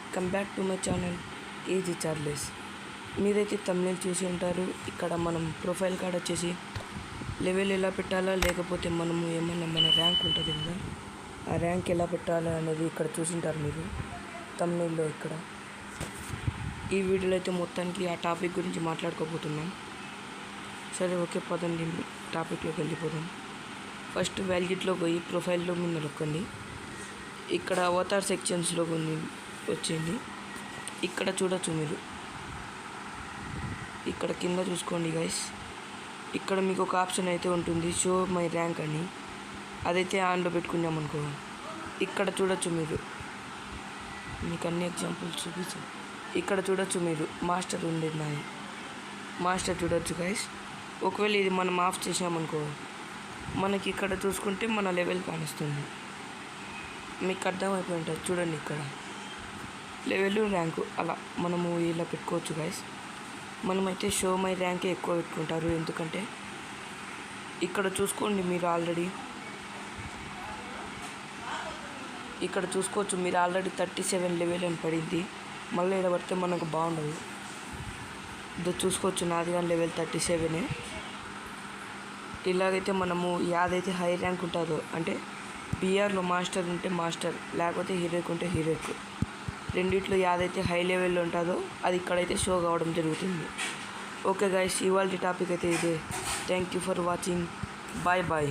Welcome back to my channel easy Charles. మీరైతే తమిళ చూసి ఉంటారు. ఇక్కడ మనం ప్రొఫైల్ కార్డ్ వచ్చేసి లెవెల్ ఎలా పెట్టాలా, లేకపోతే మనము ఏమన్నా మన ర్యాంక్ ఉంటుంది కదా, ఆ ర్యాంక్ ఎలా పెట్టాలా అనేది ఇక్కడ చూసింటారు మీరు తమిళలో. ఇక్కడ ఈ వీడియోలో అయితే మొత్తానికి ఆ టాపిక్ గురించి మాట్లాడుకోబోతున్నాం. సరే ఓకే, పదండి టాపిక్లోకి వెళ్ళిపోదాం. ఫస్ట్ వ్యాలిడిటీలో పోయి ప్రొఫైల్లో మీద నొక్కండి. ఇక్కడ అవతార్ సెక్షన్స్లో వచ్చింది. ఇక్కడ చూడొచ్చు మీరు, ఇక్కడ కింద చూసుకోండి గైస్. ఇక్కడ మీకు ఒక ఆప్షన్ అయితే ఉంటుంది, షో మై ర్యాంక్ అని. అదైతే ఆన్లో పెట్టుకున్నామనుకో, ఇక్కడ చూడొచ్చు మీరు. మీకు అన్ని ఎగ్జాంపుల్స్ చూపించు. ఇక్కడ చూడొచ్చు మీరు మాస్టర్ ఉండేది నాది. మాస్టర్ చూడొచ్చు గైస్. ఒకవేళ ఇది మనం ఆఫ్ చేసామనుకో, మనకి ఇక్కడ చూసుకుంటే మన లెవెల్ కానిస్తుంది. మీకు అర్థమైపోయి ఉంటుంది చూడండి. ఇక్కడ లెవెల్ ర్యాంకు అలా మనము ఇలా పెట్టుకోవచ్చు గైస్. మనమైతే షో మై ర్యాంకే ఎక్కువ పెట్టుకుంటారు, ఎందుకంటే ఇక్కడ చూసుకోండి మీరు ఆల్రెడీ. ఇక్కడ చూసుకోవచ్చు మీరు ఆల్రెడీ 37 లెవెల్ అని పడింది. మళ్ళీ ఇక్కడ పడితే మనకు బాగుండదు. ఇది చూసుకోవచ్చు, నాది కానీ లెవెల్ 37. ఇలాగైతే మనము యాదైతే హై ర్యాంక్ ఉంటుందో, అంటే బీఆర్లో మాస్టర్ ఉంటే మాస్టర్, లేకపోతే హీరోయిక్ ఉంటే హీరోయిక్, రెండిట్లో యాదైతే హై లెవెల్లో ఉంటుందో అది ఇక్కడైతే షో కావడం జరుగుతుంది. ఓకే గైస్, ఇవాళ టాపిక్ అయితే ఇదే. Thank you for watching. Bye bye.